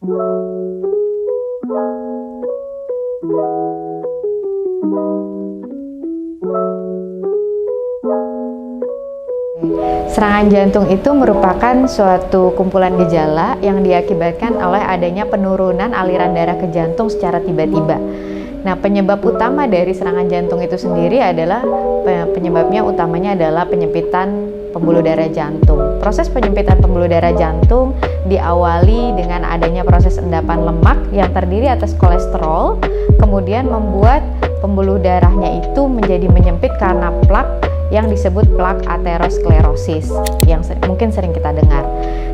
Serangan jantung itu merupakan suatu kumpulan gejala yang diakibatkan oleh adanya penurunan aliran darah ke jantung secara tiba-tiba. Nah, penyebab utama dari serangan jantung itu sendiri adalah penyebabnya utamanya adalah penyempitan pembuluh darah jantung. Proses penyempitan pembuluh darah jantung diawali dengan adanya proses endapan lemak yang terdiri atas kolesterol, kemudian membuat pembuluh darahnya itu menjadi menyempit karena plak yang disebut plak aterosklerosis yang mungkin sering kita dengar.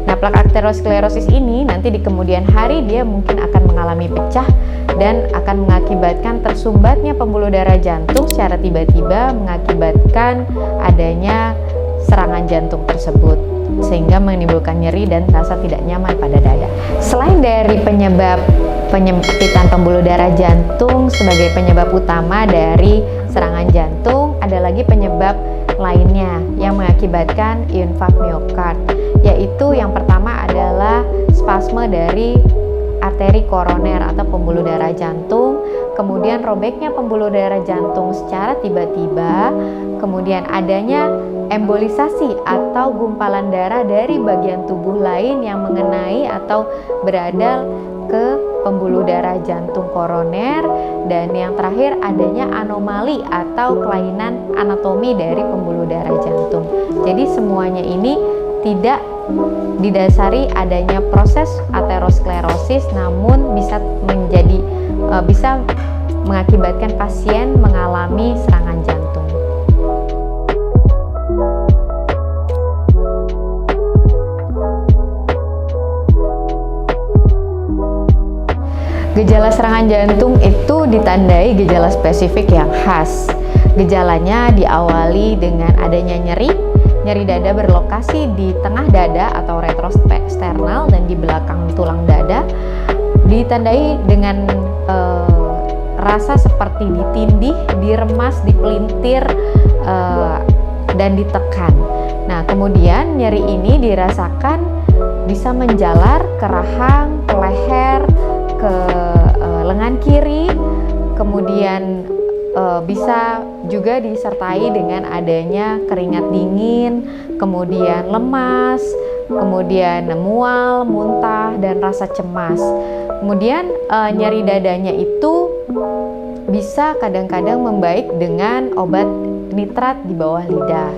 Nah, plak aterosklerosis ini nanti di kemudian hari dia mungkin akan mengalami pecah dan akan mengakibatkan tersumbatnya pembuluh darah jantung secara tiba-tiba, mengakibatkan adanya serangan jantung tersebut sehingga menimbulkan nyeri dan rasa tidak nyaman pada dada. Selain dari penyebab penyempitan pembuluh darah jantung sebagai penyebab utama dari serangan jantung, ada lagi penyebab lainnya yang mengakibatkan infark miokard, yaitu yang pertama adalah spasme dari arteri koroner atau pembuluh darah jantung, kemudian robeknya pembuluh darah jantung secara tiba-tiba, kemudian adanya embolisasi atau gumpalan darah dari bagian tubuh lain yang mengenai atau berada ke pembuluh darah jantung koroner, dan yang terakhir adanya anomali atau kelainan anatomi dari pembuluh darah jantung. Jadi semuanya ini tidak didasari adanya proses aterosklerosis, namun bisa mengakibatkan pasien mengalami serangan jantung. Gejala serangan jantung itu ditandai gejala spesifik yang khas. Gejalanya diawali dengan adanya nyeri dada berlokasi di tengah dada atau retrosternal dan di belakang tulang dada. Ditandai dengan rasa seperti ditindih, diremas, dipelintir, dan ditekan. Nah, kemudian nyeri ini dirasakan bisa menjalar ke rahang, ke leher, ke lengan kiri, kemudian bisa juga disertai dengan adanya keringat dingin, kemudian lemas, kemudian mual, muntah, dan rasa cemas. Kemudian nyeri dadanya itu bisa kadang-kadang membaik dengan obat nitrat di bawah lidah.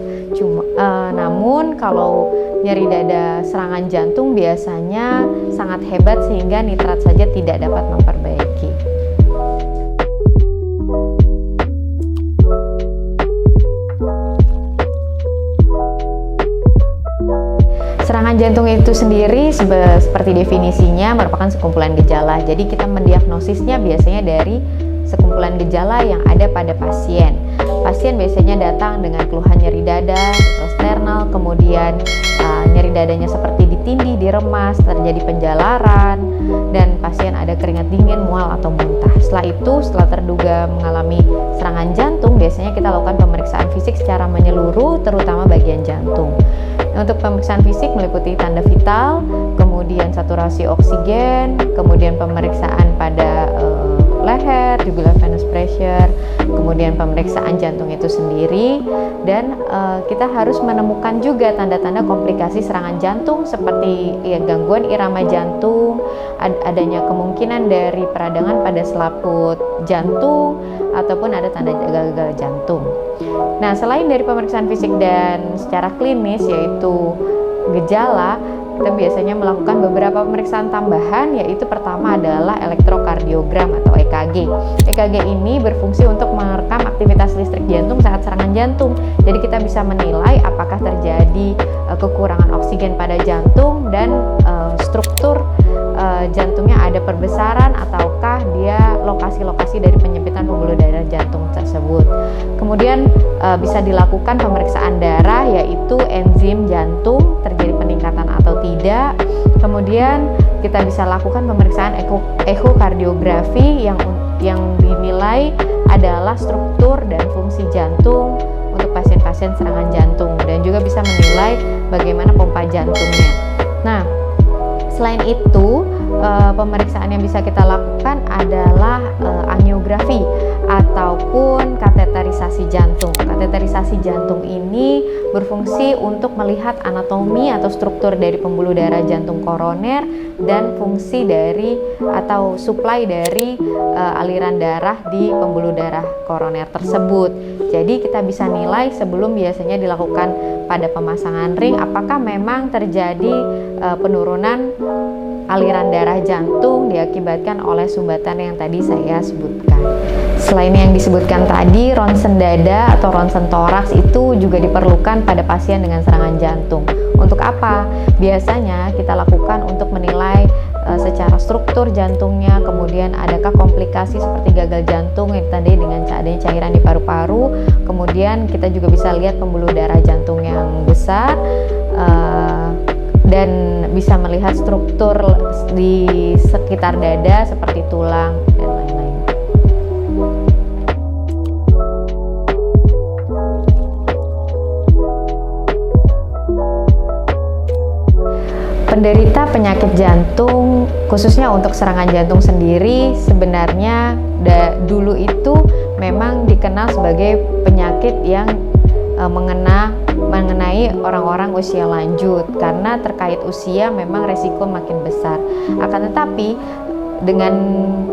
Namun kalau nyeri dada serangan jantung biasanya sangat hebat sehingga nitrat saja tidak dapat memperbaiki. Serangan jantung itu sendiri seperti definisinya merupakan sekumpulan gejala. Jadi kita mendiagnosisnya biasanya dari sekumpulan gejala yang ada pada pasien. Pasien biasanya datang dengan keluhan nyeri dada, retrosternal, kemudian nyeri dadanya seperti ditindih, diremas, terjadi penjalaran, dan pasien ada keringat dingin, mual, atau muntah. Setelah terduga mengalami serangan jantung, biasanya kita lakukan pemeriksaan fisik secara menyeluruh, terutama bagian jantung. Untuk pemeriksaan fisik meliputi tanda vital, kemudian saturasi oksigen, kemudian pemeriksaan pada leher, jugular venous pressure, kemudian pemeriksaan jantung itu sendiri, dan kita harus menemukan juga tanda-tanda komplikasi serangan jantung seperti gangguan irama jantung, adanya kemungkinan dari peradangan pada selaput jantung, ataupun ada tanda gagal jantung. Nah, selain dari pemeriksaan fisik dan secara klinis yaitu gejala, kita biasanya melakukan beberapa pemeriksaan tambahan, yaitu pertama adalah elektrokardiogram atau EKG. EKG ini berfungsi untuk merekam aktivitas listrik jantung saat serangan jantung. Jadi kita bisa menilai apakah terjadi kekurangan oksigen pada jantung dan struktur jantungnya ada perbesaran ataukah dia lokasi-lokasi dari penyempitan pembuluh darah jantung tersebut. Kemudian bisa dilakukan pemeriksaan darah, yaitu enzim jantung terjadi peningkatan atau tidak. Kemudian kita bisa lakukan pemeriksaan ekokardiografi yang dinilai adalah struktur dan fungsi jantung untuk pasien-pasien serangan jantung, dan juga bisa menilai bagaimana pompa jantungnya. Nah, Selain itu, pemeriksaan yang bisa kita lakukan adalah angiografi ataupun kateterisasi jantung. Kateterisasi jantung ini berfungsi untuk melihat anatomi atau struktur dari pembuluh darah jantung koroner dan fungsi dari atau suplai dari aliran darah di pembuluh darah koroner tersebut. Jadi kita bisa nilai sebelum biasanya dilakukan pada pemasangan ring apakah memang terjadi penurunan aliran darah jantung diakibatkan oleh sumbatan yang tadi saya sebutkan. Selain yang disebutkan tadi, ronsen dada atau ronsen toraks itu juga diperlukan pada pasien dengan serangan jantung. Untuk apa? Biasanya kita lakukan untuk menilai secara struktur jantungnya, kemudian adakah komplikasi seperti gagal jantung yang tadi dengan adanya cairan di paru-paru, kemudian kita juga bisa lihat pembuluh darah jantung yang besar, dan bisa melihat struktur di sekitar dada seperti tulang dan lain-lain. Penderita penyakit jantung, khususnya untuk serangan jantung sendiri, sebenarnya dulu itu memang dikenal sebagai penyakit yang mengenai orang-orang usia lanjut, karena terkait usia memang resiko makin besar. Akan tetapi dengan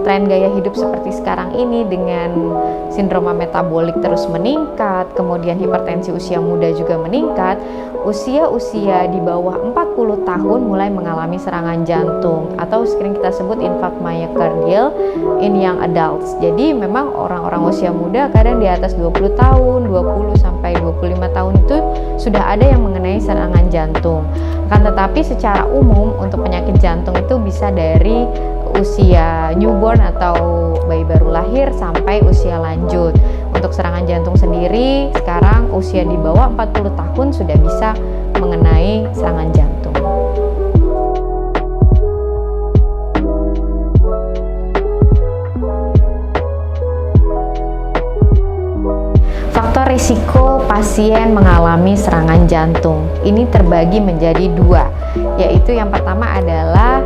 tren gaya hidup seperti sekarang ini, dengan sindroma metabolik terus meningkat, kemudian hipertensi usia muda juga meningkat, usia-usia di bawah 40 tahun mulai mengalami serangan jantung atau sering kita sebut infark myocardial in young adults. Jadi memang orang-orang usia muda kadang di atas 20 tahun, 20 sampai 25 tahun itu sudah ada yang mengenai serangan jantung. Akan tetapi secara umum untuk penyakit jantung itu bisa dari usia newborn atau bayi baru lahir sampai usia lanjut. Untuk serangan jantung sendiri sekarang usia di bawah 40 tahun sudah bisa mengenai serangan jantung. Faktor risiko pasien mengalami serangan jantung ini terbagi menjadi dua, yaitu yang pertama adalah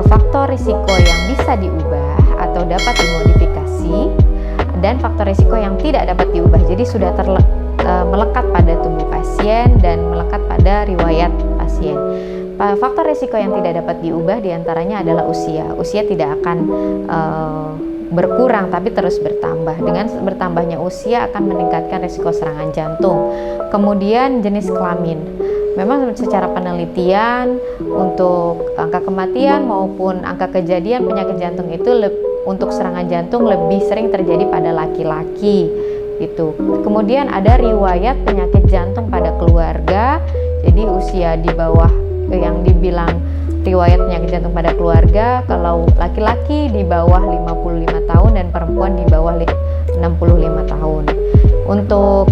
faktor risiko yang bisa diubah atau dapat dimodifikasi, dan faktor risiko yang tidak dapat diubah, jadi sudah melekat pada tubuh pasien dan melekat pada riwayat pasien. Faktor risiko yang tidak dapat diubah diantaranya adalah usia. Usia tidak akan berkurang tapi terus bertambah. Dengan bertambahnya usia akan meningkatkan risiko serangan jantung. Kemudian jenis kelamin. Memang secara penelitian untuk angka kematian maupun angka kejadian penyakit jantung itu untuk serangan jantung lebih sering terjadi pada laki-laki gitu. Kemudian ada riwayat penyakit jantung pada keluarga. Jadi usia di bawah yang dibilang riwayat penyakit jantung pada keluarga, kalau laki-laki di bawah 55 tahun dan perempuan di bawah 65 tahun. Untuk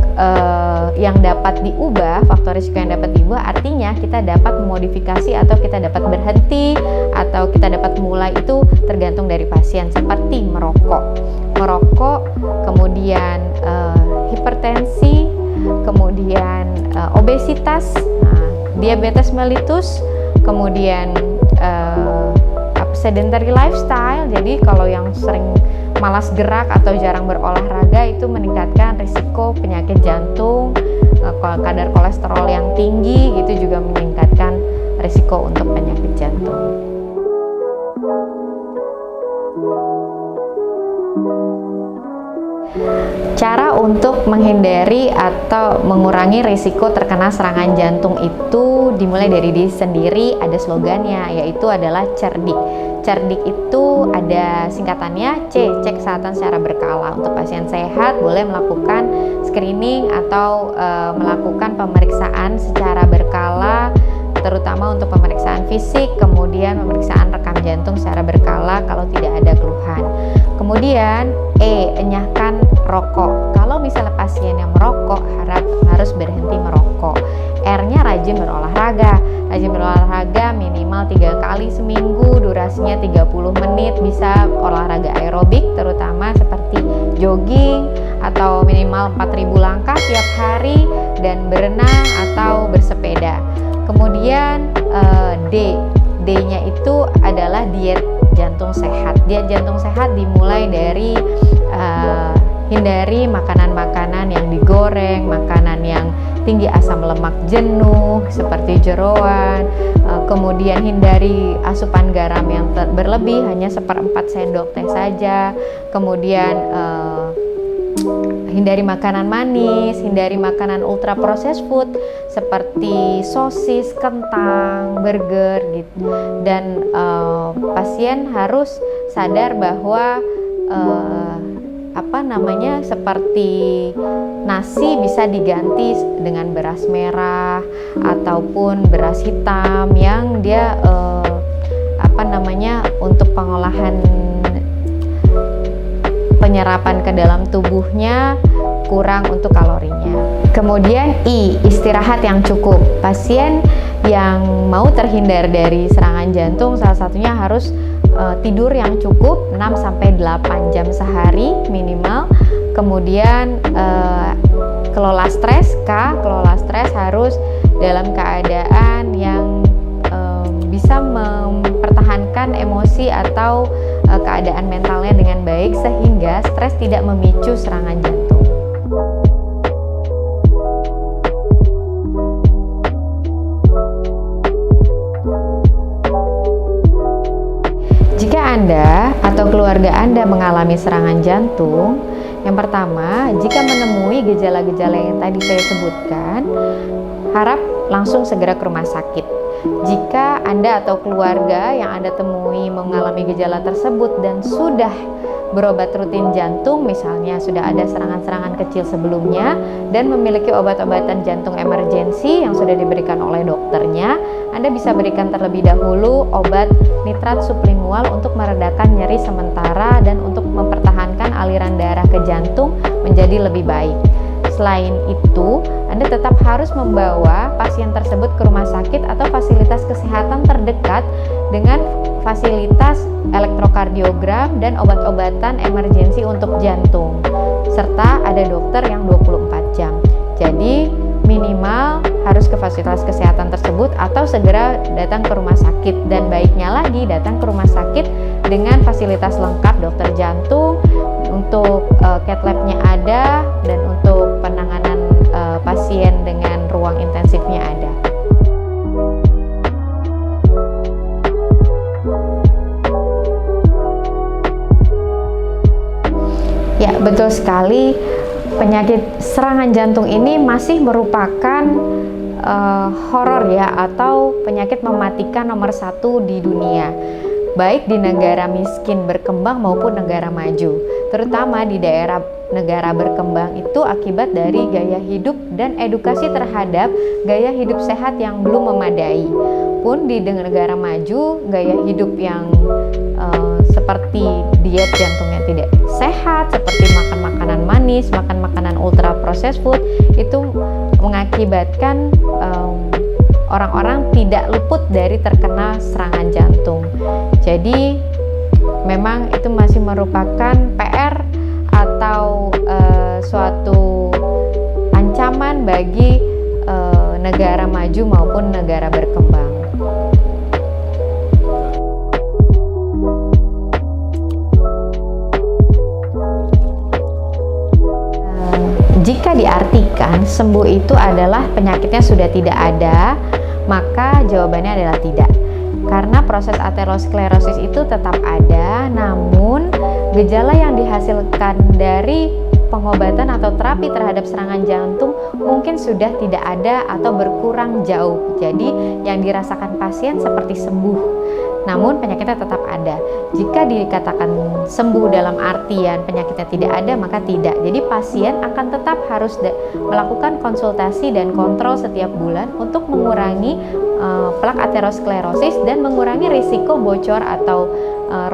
yang dapat diubah, faktor risiko yang dapat diubah artinya kita dapat memodifikasi atau kita dapat berhenti atau kita dapat mulai, itu tergantung dari pasien, seperti merokok, kemudian hipertensi, kemudian obesitas, diabetes mellitus, kemudian sedentary lifestyle. Jadi kalau yang sering malas gerak atau jarang berolahraga itu meningkatkan risiko penyakit jantung. Kadar kolesterol yang tinggi itu juga meningkatkan risiko untuk penyakit jantung. Cara untuk menghindari atau mengurangi risiko terkena serangan jantung itu dimulai dari diri sendiri. Ada slogannya, yaitu adalah cerdik. Cerdik itu ada singkatannya C, cek kesehatan secara berkala. Untuk pasien sehat boleh melakukan screening atau melakukan pemeriksaan secara berkala, terutama untuk pemeriksaan fisik, kemudian pemeriksaan rekam jantung secara berkala kalau tidak ada keluhan. Kemudian E, enyahkan rokok. Kalau misalnya pasien yang merokok harus berhenti merokok. R-nya rajin berolahraga. Rajin berolahraga minimal 3 kali seminggu, durasinya 30 menit, bisa olahraga aerobik terutama seperti jogging atau minimal 4.000 langkah tiap hari, dan berenang atau bersepeda. Kemudian D, D-nya itu adalah diet jantung sehat. Diet jantung sehat dimulai dari hindari makanan-makanan yang digoreng, makanan yang tinggi asam lemak jenuh seperti jeroan, kemudian hindari asupan garam yang berlebih, hanya 1/4 sendok teh saja, kemudian hindari makanan manis, hindari makanan ultra processed food seperti sosis, kentang, burger gitu. Dan pasien harus sadar bahwa seperti nasi bisa diganti dengan beras merah ataupun beras hitam yang dia untuk pengolahan penyerapan ke dalam tubuhnya kurang untuk kalorinya. Kemudian I, istirahat yang cukup. Pasien yang mau terhindar dari serangan jantung salah satunya harus tidur yang cukup 6-8 jam sehari minimal. Kemudian kelola stres. K, kelola stres harus dalam keadaan yang bisa mempertahankan emosi atau keadaan mentalnya dengan baik sehingga stres tidak memicu serangan jantung. Jika Anda atau keluarga Anda mengalami serangan jantung, yang pertama, jika menemui gejala-gejala yang tadi saya sebutkan, harap langsung segera ke rumah sakit. Jika Anda atau keluarga yang Anda temui mengalami gejala tersebut dan sudah berobat rutin jantung, misalnya sudah ada serangan-serangan kecil sebelumnya dan memiliki obat-obatan jantung emergensi yang sudah diberikan oleh dokternya, Anda bisa berikan terlebih dahulu obat nitrat sublingual untuk meredakan nyeri sementara dan untuk mempertahankan aliran darah ke jantung menjadi lebih baik. Selain itu, Anda tetap harus membawa pasien tersebut ke rumah sakit atau fasilitas kesehatan terdekat dengan fasilitas elektrokardiogram dan obat-obatan emergensi untuk jantung, serta ada dokter yang 24 jam. Jadi minimal harus ke fasilitas kesehatan tersebut atau segera datang ke rumah sakit, dan baiknya lagi datang ke rumah sakit dengan fasilitas lengkap dokter jantung, untuk cath lab-nya ada, dan untuk penanganan pasien dengan ruang intensifnya ada. Ya, betul sekali. Penyakit serangan jantung ini masih merupakan horor ya, atau penyakit mematikan nomor 1 di dunia, baik di negara miskin berkembang maupun negara maju. Terutama di daerah negara berkembang itu akibat dari gaya hidup dan edukasi terhadap gaya hidup sehat yang belum memadai. Pun di negara maju, gaya hidup yang seperti diet jantungnya tidak sehat, seperti makan makanan manis, makan makanan ultra processed food, itu mengakibatkan orang-orang tidak luput dari terkena serangan jantung. Jadi memang itu masih merupakan PR atau suatu ancaman bagi negara maju maupun negara berkembang. Jika diartikan sembuh itu adalah penyakitnya sudah tidak ada, maka jawabannya adalah tidak. Karena proses aterosklerosis itu tetap ada, namun gejala yang dihasilkan dari pengobatan atau terapi terhadap serangan jantung mungkin sudah tidak ada atau berkurang jauh. Jadi yang dirasakan pasien seperti sembuh, namun penyakitnya tetap ada. Jika dikatakan sembuh dalam artian penyakitnya tidak ada, maka tidak. Jadi pasien akan tetap harus melakukan konsultasi dan kontrol setiap bulan untuk mengurangi plak aterosklerosis dan mengurangi risiko bocor atau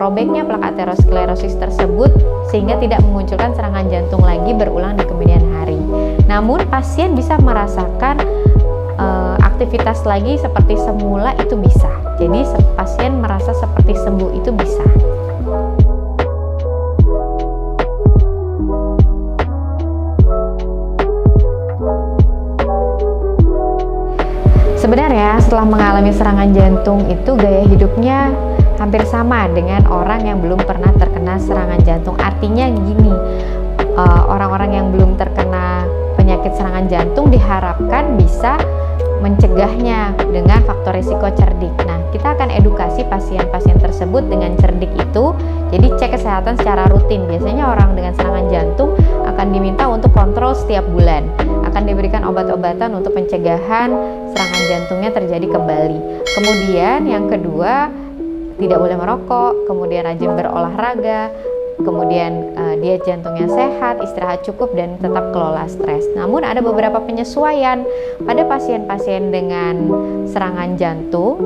robeknya plak aterosklerosis tersebut, sehingga tidak memunculkan serangan jantung lagi berulang di kemudian hari. Namun pasien bisa merasakan aktivitas lagi seperti semula, itu bisa. Jadi pasien merasa seperti sembuh itu bisa. Sebenarnya setelah mengalami serangan jantung itu gaya hidupnya hampir sama dengan orang yang belum pernah terkena serangan jantung. Artinya gini, orang-orang yang belum terkena penyakit serangan jantung diharapkan bisa mencegahnya dengan faktor risiko cerdik. Nah, kita akan edukasi pasien-pasien tersebut dengan cerdik itu. Jadi cek kesehatan secara rutin. Biasanya orang dengan serangan jantung akan diminta untuk kontrol setiap bulan. Akan diberikan obat-obatan untuk pencegahan serangan jantungnya terjadi kembali. Kemudian yang kedua, tidak boleh merokok, kemudian rajin berolahraga, kemudian diet jantungnya sehat, istirahat cukup, dan tetap kelola stres. Namun ada beberapa penyesuaian pada pasien-pasien dengan serangan jantung.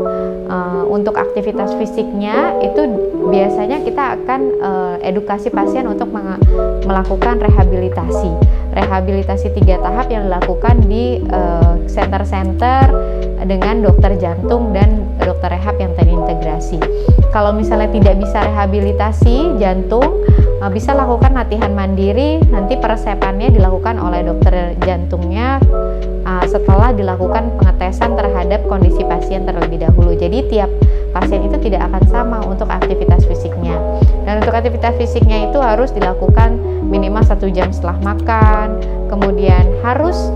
Untuk aktivitas fisiknya itu biasanya kita akan edukasi pasien untuk melakukan rehabilitasi 3 tahap yang dilakukan di center-center dengan dokter jantung dan dokter rehab yang terintegrasi. Kalau misalnya tidak bisa rehabilitasi jantung, bisa lakukan latihan mandiri. Nanti peresepannya dilakukan oleh dokter jantungnya setelah dilakukan pengetesan terhadap kondisi pasien terlebih dahulu. Jadi tiap pasien itu tidak akan sama untuk aktivitas fisiknya. Dan untuk aktivitas fisiknya itu harus dilakukan minimal 1 jam setelah makan. Kemudian harus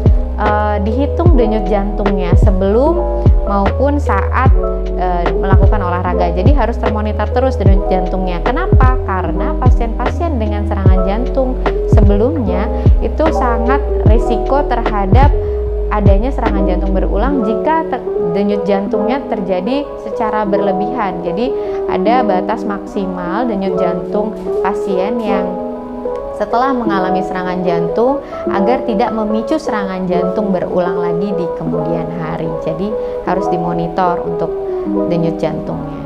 dihitung denyut jantungnya sebelum maupun saat melakukan olahraga. Jadi harus termonitor terus denyut jantungnya. Kenapa? Karena pasien-pasien dengan serangan jantung sebelumnya itu sangat risiko terhadap adanya serangan jantung berulang jika denyut jantungnya terjadi secara berlebihan. Jadi ada batas maksimal denyut jantung pasien yang setelah mengalami serangan jantung agar tidak memicu serangan jantung berulang lagi di kemudian hari. Jadi harus dimonitor untuk denyut jantungnya.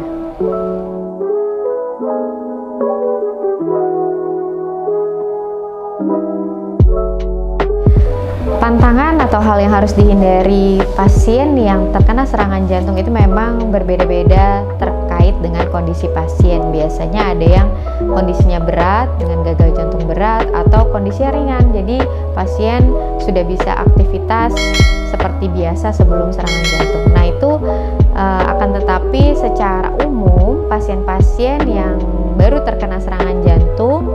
Pantangan atau hal yang harus dihindari pasien yang terkena serangan jantung itu memang berbeda-beda terkait dengan kondisi pasien. Biasanya ada yang kondisinya berat dengan gagal jantung berat atau kondisinya ringan. Jadi pasien sudah bisa aktivitas seperti biasa sebelum serangan jantung. Nah itu akan tetapi secara umum pasien-pasien yang baru terkena serangan jantung,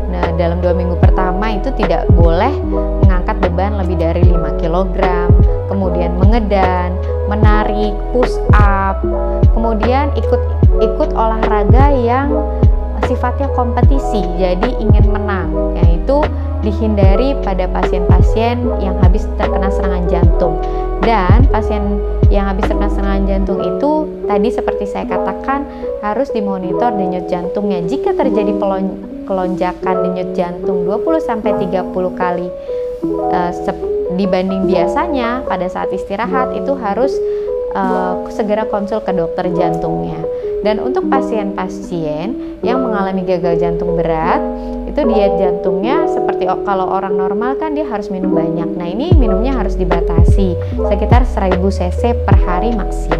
nah dalam 2 minggu pertama itu tidak boleh mengangkat beban lebih dari 5 kg, kemudian mengedan, menarik, push up, kemudian ikut olahraga yang sifatnya kompetisi, jadi ingin menang, yaitu dihindari pada pasien-pasien yang habis terkena serangan jantung. Dan pasien yang habis terkena serangan jantung itu tadi seperti saya katakan harus dimonitor denyut jantungnya. Jika terjadi kelonjakan denyut jantung 20-30 kali dibanding biasanya pada saat istirahat, itu harus segera konsul ke dokter jantungnya. Dan untuk pasien-pasien yang mengalami gagal jantung berat, itu diet jantungnya seperti kalau orang normal kan dia harus minum banyak. Nah ini minumnya harus dibatasi sekitar 1000 cc per hari maksimal.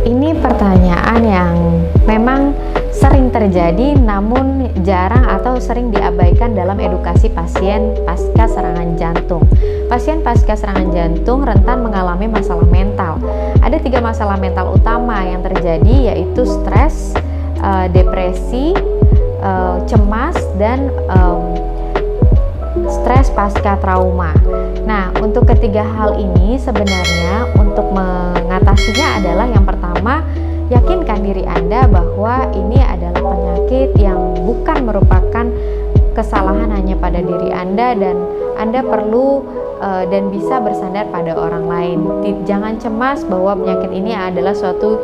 Ini pertanyaan yang memang sering terjadi namun jarang atau sering diabaikan dalam edukasi pasien pasca serangan jantung. Pasien pasca serangan jantung rentan mengalami masalah mental. Ada 3 masalah mental utama yang terjadi, yaitu stres, depresi, cemas, dan stres pasca trauma. Nah, untuk ketiga hal ini sebenarnya untuk mengatasinya adalah yang pertama, yakinkan diri Anda bahwa ini adalah penyakit yang bukan merupakan kesalahan hanya pada diri Anda, dan Anda perlu dan bisa bersandar pada orang lain. Jangan cemas bahwa penyakit ini adalah suatu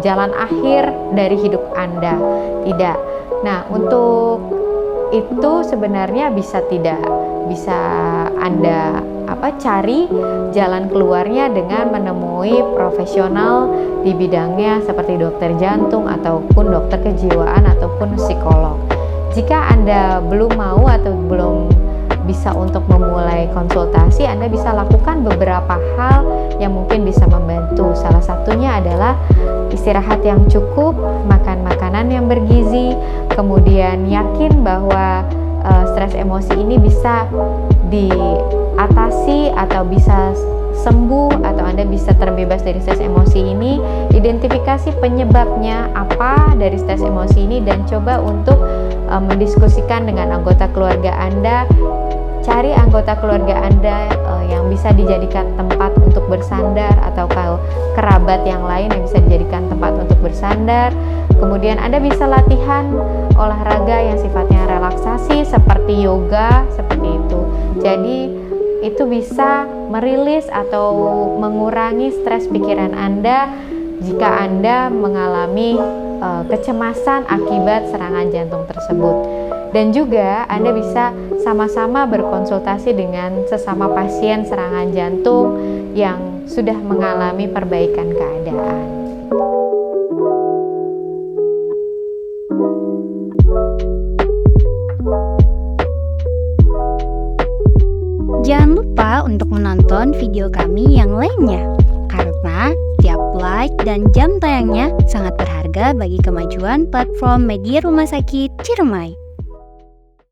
jalan akhir dari hidup Anda. Tidak. Nah, untuk itu sebenarnya bisa Anda cari jalan keluarnya dengan menemui profesional di bidangnya seperti dokter jantung ataupun dokter kejiwaan ataupun psikolog. Jika Anda belum mau atau belum bisa untuk memulai konsultasi, Anda bisa lakukan beberapa hal yang mungkin bisa membantu. Salah satunya adalah istirahat yang cukup, makan makanan yang bergizi, kemudian yakin bahwa stres emosi ini bisa diatasi atau bisa sembuh, atau Anda bisa terbebas dari stres emosi ini. Identifikasi penyebabnya apa dari stres emosi ini dan coba untuk mendiskusikan dengan anggota keluarga Anda. Cari anggota keluarga Anda yang bisa dijadikan tempat untuk bersandar, atau kalau kerabat yang lain yang bisa dijadikan tempat untuk bersandar. Kemudian Anda bisa latihan olahraga yang sifatnya relaksasi seperti yoga, seperti itu. Jadi itu bisa merilis atau mengurangi stres pikiran Anda jika Anda mengalami kecemasan akibat serangan jantung tersebut. Dan juga Anda bisa sama-sama berkonsultasi dengan sesama pasien serangan jantung yang sudah mengalami perbaikan keadaan. Jangan lupa untuk menonton video kami yang lainnya, karena tiap like dan jam tayangnya sangat berharga bagi kemajuan platform media Rumah Sakit Ciremai.